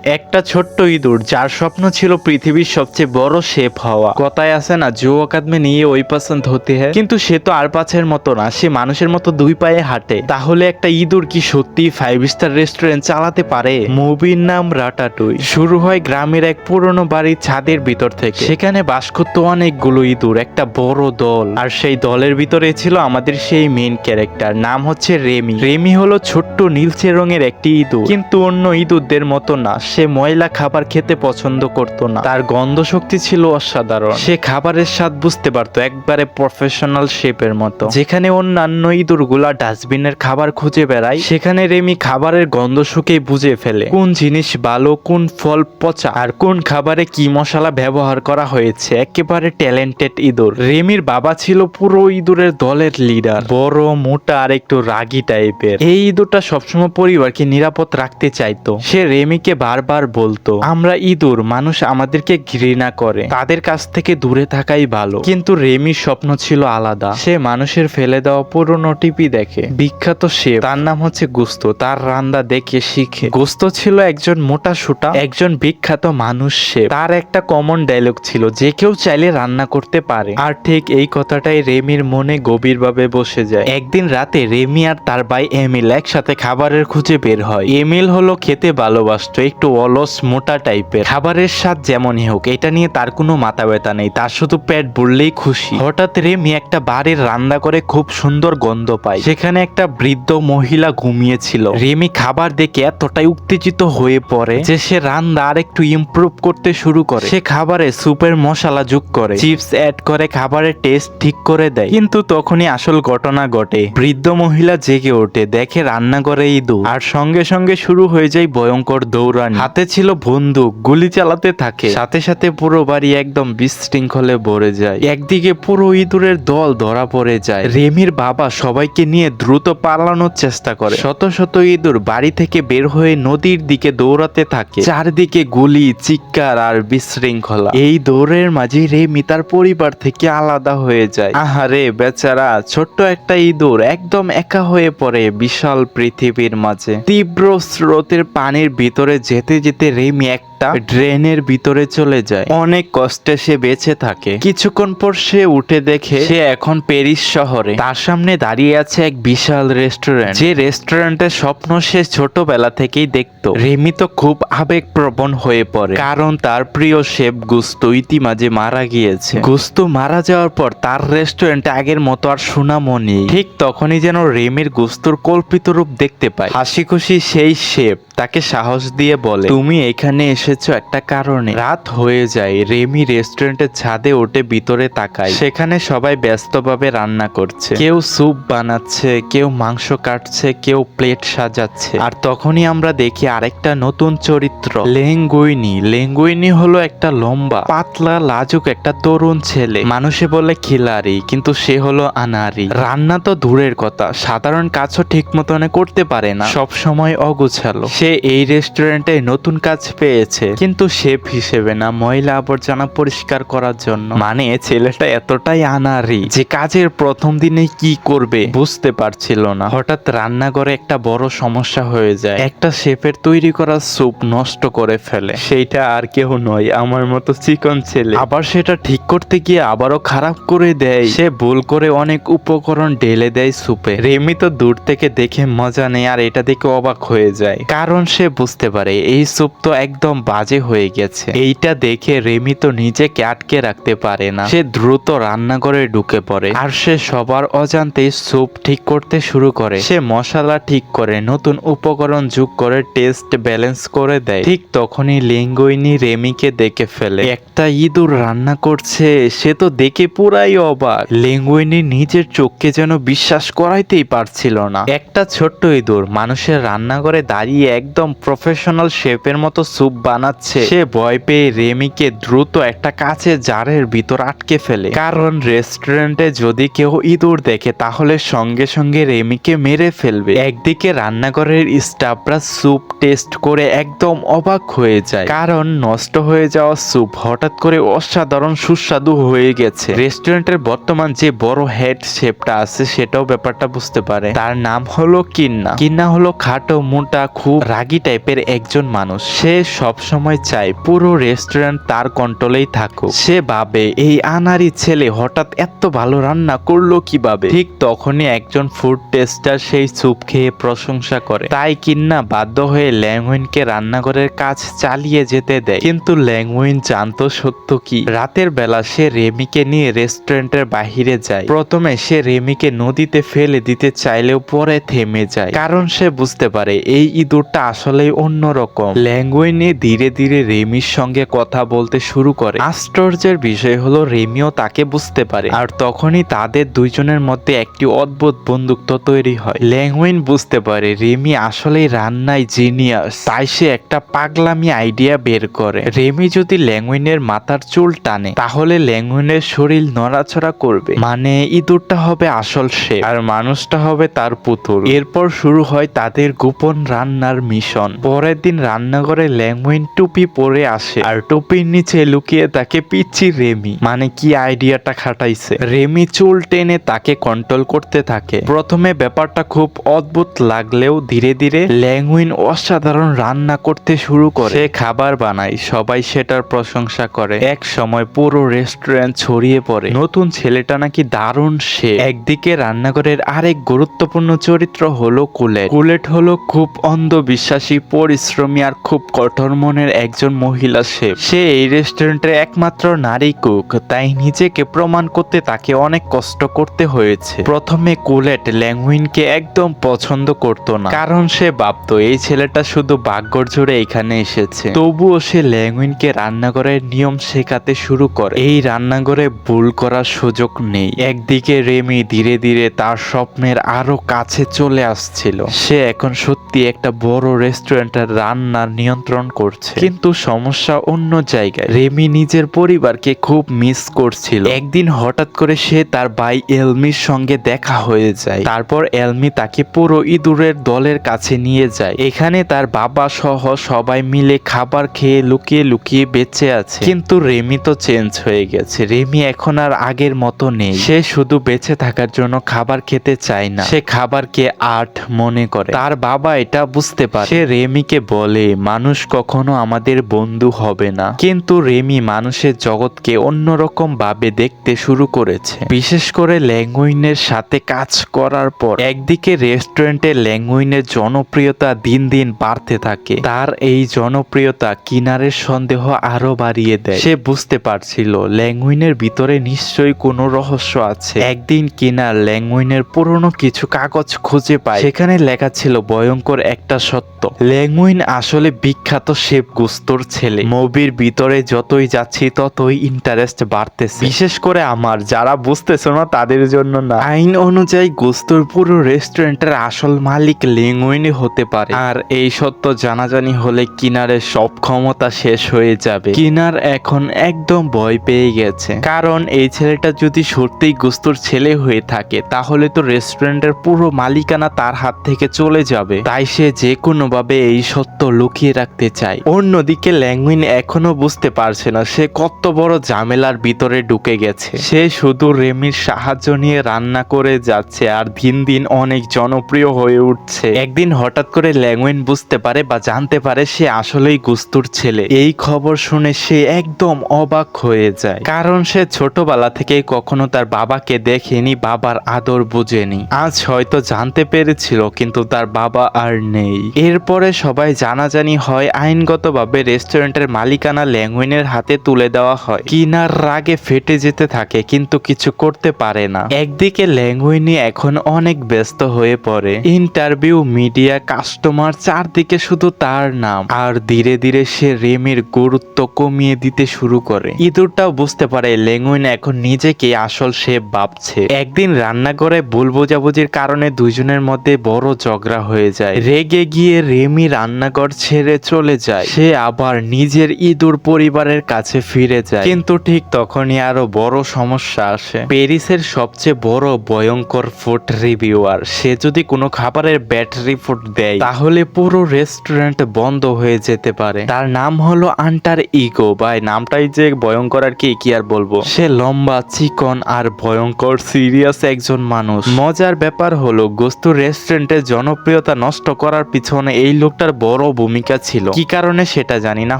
একটা ছোট্ট ইঁদুর যার স্বপ্ন ছিল পৃথিবীর সবচেয়ে বড় শেফ হওয়া। কথায় আছে না, जो औकात में नहीं है वही पसंद होती है। কিন্তু সে তো আর পাছের মতো না, সে মানুষের মতো দুই পায়ে হাঁটে। তাহলে একটা ইঁদুর কি সত্যি 5 স্টার রেস্টুরেন্ট চালাতে পারে? মুভির নাম রাটাটুই। শুরু হয় গ্রামের এক পুরনো বাড়ির ছাদের ভিতর থেকে। সেখানে বাস করতো অনেকগুলো ইঁদুর, একটা বড় দল। আর সেই দলের ভিতরে ছিল আমাদের সেই মেইন ক্যারেক্টার, নাম হচ্ছে রেমি। রেমি হলো ছোট্ট নীলচে রঙের একটি ইঁদুর, কিন্তু অন্য ইঁদুরদের মতো না। সে ময়লা খাবার খেতে পছন্দ করত না। তার গন্ধ শক্তি ছিল অসাধারণ। সে খাবারের স্বাদ বুঝতে পারতো, একবারে প্রফেশনাল শেফের মতো। যেখানে অন্যান্য ইঁদুরগুলা ডাস্টবিনের খাবার খুঁজে বেড়ায়, সেখানে রেমি খাবারের গন্ধ শুকেই বুঝে ফেলে কোন জিনিস ভালো, কোন ফল পচা, আর কোন খাবারে কি মশলা ব্যবহার করা হয়েছে। একেবারে ট্যালেন্টেড ইঁদুর। রেমির বাবা ছিল পুরো ইঁদুরের দলের লিডার, বড় মোটা আর একটু রাগী টাইপের। এই ইঁদুরটা সবসময় পরিবারকে নিরাপদ রাখতে চাইতো। সে রেমিকে বারবার বলতো, আমরা ইঁদুর, মানুষ আমাদেরকে ঘৃণা করে, তাদের কাছ থেকে দূরে থাকাই ভালো। কিন্তু রেমির স্বপ্ন ছিল আলাদা। সে মানুষের ফেলে দেওয়া পুরনো টিপি দেখে। বিখ্যাত শেফ, তার নাম হচ্ছে গুস্ত, তার রান্না দেখে শিখে। গুস্ত ছিল একজন মোটা সুটা, একজন বিখ্যাত মানুষ শেফ। তার একটা কমন ডায়লগ ছিল, যে কেউ চাইলে রান্না করতে পারে। আর ঠিক এই কথাটাই রেমির মনে গভীরভাবে বসে যায়। একদিন রাতে রেমি আর তার ভাই এমিল একসাথে খাবারের খুঁজে বের হয়। এমিল হলো খেতে ভালোবাসতো, একটু অলস মোটা টাইপের। খাবারের স্বাদ যেমনই হোক, এটা নিয়ে তার কোনো মাথা ব্যথা নেই, তার শুধু পেট ভরলেই খুশি। হঠাৎ রেমি একটা বাড়ির রান্না করে খুব সুন্দর গন্ধ পায়। সেখানে একটা বৃদ্ধ মহিলা ঘুমিয়েছিল। রেমি খাবার দেখে এতটাই উত্তেজিত হয়ে পড়ে যে সে রান্না আর একটু ইমপ্রুভ করতে শুরু করে। সে খাবারে সুপের মশলা যোগ করে, চিপস অ্যাড করে, খাবারের টেস্ট ঠিক করে দেয়। কিন্তু তখনই আসল ঘটনা ঘটে। বৃদ্ধ মহিলা জেগে ওঠে, দেখে রান্নাঘরে ইঁদুর, আর সঙ্গে সঙ্গে শুরু হয়ে যায় ভয়ঙ্কর দৌড়ানি। হাতে ছিল বন্দুক, গুলি চালাতে থাকে। সাথে সাথে পুরো বাড়ি একদম বিশৃঙ্খলে ভরে যায়। একদিকে পুরো ইঁদুরের দল ধরা পড়ে যায়। রেমির বাবা সবাইকে নিয়ে দ্রুত পালানোর চেষ্টা করে। শত শত ইঁদুর বাড়ি থেকে বের হয়ে নদীর দিকে দৌড়াতে থাকে। চারদিকে গুলি, চিৎকার আর বিশৃঙ্খলা। এই দৌড়ের মাঝে রেমি তার পরিবার থেকে আলাদা হয়ে যায়। আহারে বেচারা, ছোট্ট একটা ইঁদুর একদম একা হয়ে পড়ে বিশাল পৃথিবীর মাঝে। তীব্র স্রোতের পানির ভিতরে যেতে যেতে রেমি একটা ড্রেনের ভিতরে চলে যায়। অনেক কষ্টে সে বেঁচে থাকে। কিছুক্ষণ পর সে উঠে দেখে সে এখন প্যারিস শহরে। তার সামনে দাঁড়িয়ে আছে এক বিশাল রেস্টুরেন্ট, যে রেস্টুরেন্টের স্বপ্ন সে ছোটবেলা থেকেই দেখতো। রেমি তো খুব আবেগপ্রবণ হয়ে পড়ে, কারণ তার প্রিয় শেফ গুস্তো ইতিমাঝে মারা গিয়েছে। গুস্তো মারা যাওয়ার পর তার রেস্টুরেন্টে আগের মতো আর সুনামও নেই। ঠিক তখনই যেন রেমির গুস্তোর কল্পিত রূপ দেখতে পায়। হাসি খুশি সেই শেফ তাকে সাহস দিয়ে বলে, তুমি এখানে এসেছো একটা কারণে। রাত হয়ে যায়। রেমি রেস্টুরেন্টের ছাদে উঠে ভিতরে তাকায়। সেখানে সবাই ব্যস্তভাবে রান্না করছে। কেউ স্যুপ বানাচ্ছে, কেউ মাংস কাটছে, কেউ প্লেট সাজাচ্ছে। আর তখনই আমরা দেখি আরেকটা নতুন চরিত্র, লেঙ্গুইনি। লেঙ্গুইনি হলো একটা লম্বা, পাতলা, লাজুক একটা তরুণ ছেলে। মানুষে বলে খিলাড়ি, কিন্তু সে হলো আনাড়ি। রান্না তো দূরের কথা, সাধারণ কাজও ঠিক মতন করতে পারে না, সব সময় অগোছালো। সে এই রেস্টুরেন্টে নতুন কাজ পেয়েছে, কিন্তু শেফ হিসেবে না, ময়লা আবর্জনা পরিষ্কার করার জন্য। মানে ছেলেটা এতটাই আনাড়ি যে কাজের প্রথম দিনে কি করবে বুঝতে পারছিল না। হঠাৎ রান্নাঘরে একটা বড় সমস্যা হয়ে যায়। একটা শেফের তৈরি করা স্যুপ নষ্ট করে ফেলে। সেইটা আর কেউ নয়, আমার মতো চিকন ছেলে। আবার সেটা ঠিক করতে গিয়ে আবারও খারাপ করে দেয়। সে ভুল করে অনেক উপকরণ ঢেলে দেয় স্যুপে। রেমি তো দূর থেকে দেখে মজা নেয়, আর এটা দেখে অবাক হয়ে যায়, কারণ সে বুঝতে পারে এই স্যুপ তো একদম বাজে হয়ে গেছে। এইটা দেখে রেমি তো নিজেকে আটকে রাখতে পারে না। সে দ্রুত রান্নাঘরে ঢুকে পড়ে, আর সে সবার অজান্তেই স্যুপ ঠিক করতে শুরু করে। সে মশলা ঠিক করে, নতুন উপকরণ যোগ করে, টেস্ট ব্যালেন্স করে দেয়। ঠিক তখনই লেঙ্গুইনি রেমিকে দেখে ফেলে। একটা ইঁদুর রান্না করছে, সে তো দেখে পুরাই অবাক। লেঙ্গুইনি নিজের চোখকে যেন বিশ্বাস করাইতেই পারছিল না। একটা ছোট্ট ইঁদুর মানুষের রান্নাঘরে দাঁড়িয়ে একদম প্রফেশনাল শেফের মতো স্যুপ বানাচ্ছে। সে ভয় পেয়ে রেমিকে দ্রুত একটা কাঁচের জারের ভিতর আটকে ফেলে, কারণ রেস্টুরেন্টে যদি কেউ ইঁদুর দেখে তাহলে সঙ্গে সঙ্গে রেমিকে মেরে ফেলবে। একদিকে রান্নাঘরের স্টাফরা স্যুপ টেস্ট করে একদম অবাক হয়ে যায়, কারণ নষ্ট হয়ে যাওয়া স্যুপ হঠাৎ করে অসাধারণ সুস্বাদু হয়ে গেছে। রেস্টুরেন্টের বর্তমান যে বড় হেড শেফটা আছে সেটাও ব্যাপারটা বুঝতে পারে। তার নাম হলো কিন্না। কিন্না হলো খাটো, মোটা, খুব রাগী টাইপের একজন মানুষ। সে সব সময় চায় পুরো রেস্টুরেন্ট তার কন্ট্রোলেই থাকুক। সে ভাবে এই আনাড়ি ছেলে হঠাৎ এত ভালো রান্না করলো কিভাবে। ঠিক তখনই একজন ফুড টেস্টার সেই স্যুপ খেয়ে প্রশংসা করে। তাই কিন্না বাধ্য হয়ে ল্যাংউইনকে রান্নাঘরের কাজ চালিয়ে যেতে দেয়। কিন্তু ল্যাংউইন জানতো সত্য কি। রাতের বেলা সে রেমিকে নিয়ে রেস্টুরেন্টের বাহিরে যায়। প্রথমে সে রেমিকে নদীতে ফেলে দিতে চাইলেও পরে থেমে যায়, কারণ সে বুঝতে পারে এই ইঁদুরটা আসলেই অন্যরকম। ল্যাংউইনে ধীরে ধীরে রেমির সঙ্গে কথা বলতে শুরু করে। আশ্চর্যের বিষয় হলো রেমিও তাকে বুঝতে পারে, আর তখনই তাদের দুইজনের মধ্যে একটি অদ্ভুত বন্ধুত্ব তৈরি হয়। ল্যাংউইন বুঝতে পারে রেমি আসলেই রান্নায় জিনিয়াস, তাই সে একটা পাগলামি আইডিয়া বের করে। রেমি যদি ল্যাংউইনের মাথার চুল টানে তাহলে ল্যাংউইনের শরীর নড়াচড়া করবে, মানে ইঁদুরটা হবে আসল শেফ আর মানুষটা হবে তার পুতুল। এরপর শুরু হয় তাদের গোপন রান্নার মিশন। পরের দিন রান্নাঘরে ল্যাংউইন টুপি পরে আসে, আর টুপির নিচে লুকিয়ে তাকে পিচ্ছি রেমি। মানে কি আইডিয়াটা খাটাইছে। রেমি চুল টেনে তাকে কন্ট্রোল করতে থাকে। প্রথমে ব্যাপারটা খুব অদ্ভুত লাগলেও ধীরে ধীরে ল্যাংউইন অসাধারণ রান্না করতে শুরু করে। সে খাবার বানায়, সবাই সেটার প্রশংসা করে। এক সময় পুরো রেস্টুরেন্ট ছড়িয়ে পড়ে নতুন ছেলেটা নাকি দারুণ সে। একদিকে রান্নাঘরের আরেক গুরুত্বপূর্ণ চরিত্র হলো কুলেট। কুলেট হলো খুব অন্ধবিশ্বাসী, পরিশ্রমী আর খুব কঠোর মনের একজন মহিলা শেফ। সে এই রেস্টুরেন্টের একমাত্র নারী কুক, তাই নিজেকে প্রমাণ করতে তাকে অনেক কষ্ট করতে হয়েছে। প্রথমে কুলেট ল্যাংউইনকে একদম পছন্দ করতো না, কারণ সে ভাবতো এই ছেলেটা শুধু ভাগ্যর জোরে এখানে এসেছে। তবুও সে ল্যাংউইনকে রান্নাঘরের নিয়ম শেখাতে শুরু করে। এই রান্নাঘরে ভুল করার সুযোগ নেই। একদিকে রেমি ধীরে ধীরে তার স্বপ্নের আরো কাছে চলে আসছিল। সে এখন সত্যি একটা বড় রেস্টুরেন্টের রান্নার নিয়ন্ত্রণ করছে। কিন্তু সমস্যা অন্য জায়গায়। রেমি নিজের পরিবারকে খুব মিস করছিল। একদিন হঠাৎ করে সে তার ভাই এলমির সঙ্গে দেখা হয়ে যায়। তারপর এলমি তাকে পুরো ইঁদুরের দলের কাছে নিয়ে যায়। এখানে তার বাবা সহ সবাই মিলে খাবার খেয়ে লুকিয়ে লুকিয়ে বেঁচে আছে। কিন্তু রেমি তো চেঞ্জ হয়ে গেছে। রেমি এখন আর আগের মতো নেই। সে শুধু বেঁচে থাকার জন্য খাবার খেতে চায় না, সে খাবারকে আর্ট মনে করে। তার বাবা এটা বুঝতে পারে। সে রেমিকে বলে মানুষ কখনো আমাদের বন্ধু হবে না। কিন্তু রেমি মানুষের জগৎকে অন্যরকম ভাবে দেখতে শুরু করেছে, বিশেষ করে ল্যাংউইনের সাথে কাজ করার পর। একদিকে রেস্টুরেন্টে ল্যাংউইনের জনপ্রিয়তা দিন দিন বাড়তে থাকে। তার এই জনপ্রিয়তা কিনারের সন্দেহ আরো বাড়িয়ে দেয়। সে বুঝতে পারছিল ল্যাংউইনের ভিতরে নিশ্চয়ই কোনো রহস্য আছে। একদিন কিনার ল্যাংউইনের পুরনো কিছু কাগজ খুঁজে পায়। সেখানে লেখা ছিল ভয়ঙ্কর একটা সত্য। ল্যাংউইন আসলে বিখ্যাত শেফ গুস্তোর ছেলে। মুভির ভিতরে যতই যাচ্ছি ততই ইন্টারেস্ট বাড়তেছে, বিশেষ করে আমার। যারা বুঝতেছো না তাদের জন্য না। আইন অনুযায়ী গুস্তোর পুরো রেস্টুরেন্টের আসল মালিক ল্যাংউইনই হতে পারে। আর এই সত্য জানাজানি হলে কিনারের সব ক্ষমতা শেষ হয়ে যাবে। কিনার এখন একদম ভয় পেয়ে গেছে, কারণ এই ছেলেটা যদি সত্যিই গুস্তোর ছেলে হয়ে থাকে তাহলে তো রেস্টুরেন্টের পুরো মালিকানা তার হাত থেকে চলে যাবে। তাই সে যে কোনো ভাবে এই সত্য লুকিয়ে রাখতে চায়। অন্যদিকে ল্যাংউইন এখনো বুঝতে পারছে না সে কত বড় ঝামেলার ভিতরে ঢুকে গেছে। সে শুধু রেমির সাহায্য নিয়ে রান্না করে যাচ্ছে আর দিন দিন অনেক জনপ্রিয় হয়ে উঠছে। একদিন হঠাৎ করে ল্যাংউইন বুঝতে পারে বা জানতে পারে সে আসলেই গুস্তুর ছেলে। এই খবর শুনে সে একদম অবাক হয়ে যায়, কারণ সে ছোটবেলা থেকেই কখনো তার বাবাকে দেখেনি, বাবার আদর বুঝেনি। আজ হয়তো জানতে পেরেছিল, কিন্তু তার বাবা আর নেই। এরপরে সবাই জানাজানি হয়। আইনগতভাবে রেস্টুরেন্টের মালিকানা ল্যাংউইনের হাতে তুলে দেওয়া হয়। কিনার রাগে ফেটে যেতে থাকে, কিন্তু কিছু করতে পারে না। একদিকে ল্যাংউইনি এখন অনেক ব্যস্ত হয়ে পড়ে। ইন্টারভিউ, মিডিয়া, কাস্টমার, চারদিকে শুধু তার নাম। আর ধীরে ধীরে সে রেমির গুরুত্ব কমিয়ে দিতে শুরু করে। ইঁদুরটাও বুঝতে পারে ল্যাংউইন এখন নিজেকে আসল শেফ ভাবছে। একদিন রান্নাঘরে ভুল বোঝাবুঝির কারণে দুইজনের মধ্যে বড় ঝগড়া হয়ে যায়। রেগে গিয়ে রেমি রান্নাঘর ছেড়ে চলে যায়। সে আবার নিজের ইঁদুর পরিবারের কাছে ফিরে যায়। কিন্তু ঠিক তখনই আরো বড় সমস্যা আসে। প্যারিসের সবচেয়ে বড় ভয়ঙ্কর ফুড রিভিউয়ার, সে যদি কোনো খাবারের ব্যাড রিপোর্ট দেয় তাহলে পুরো রেস্টুরেন্ট বন্ধ হয়ে যেতে পারে। তার নাম হলো আন্টার ইগো। ভাই নামটাই যে ভয়ঙ্কর আর কি আর বলবো। সে লম্বা, চিকন আর ভয়ঙ্কর সিরিয়াস একজন মানুষ। মজার ব্যাপার হলো গুস্তু রেস্টুরেন্টের জনপ্রিয়তা নষ্ট করার পিছনে এই লোকটার বড় ভূমিকা ছিল, কি কারণে সেটা জানি না,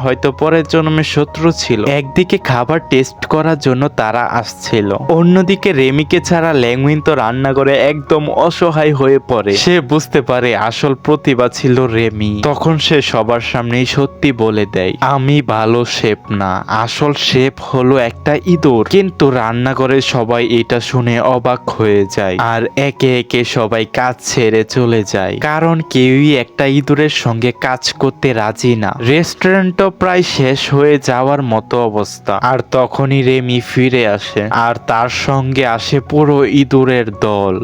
হয়তো পরের জন্মের শত্রু ছিল। একদিকে খাবার টেস্ট করার জন্য তারা আসছিল, অন্যদিকে রেমিকে ছাড়া ল্যাংউইন তো রান্না করে একদম অসহায় হয়ে পড়ে। সে বুঝতে পারে আসল প্রতিভা ছিল রেমি। তখন সে সবার সামনেই সত্যি বলে দেয়, আমি ভালো শেফ না, আসল শেফ হলো একটা ইঁদুর। কিন্তু রান্নাঘরে সবাই এটা শুনে অবাক হয়ে যায়, আর একে একে সবাই কাজ ছেড়ে চলে যায়, কারণ কেউই একটা ইঁদুরের সঙ্গে কাজ করতে রাজি না। রেস্টুরেন্টও প্রায় শেষ হয়ে যাওয়ার মতো অবস্থা, আর তখনই রেমি ফিরে আসে, আর তার সঙ্গে আসে পুরো ইঁদুরের দল।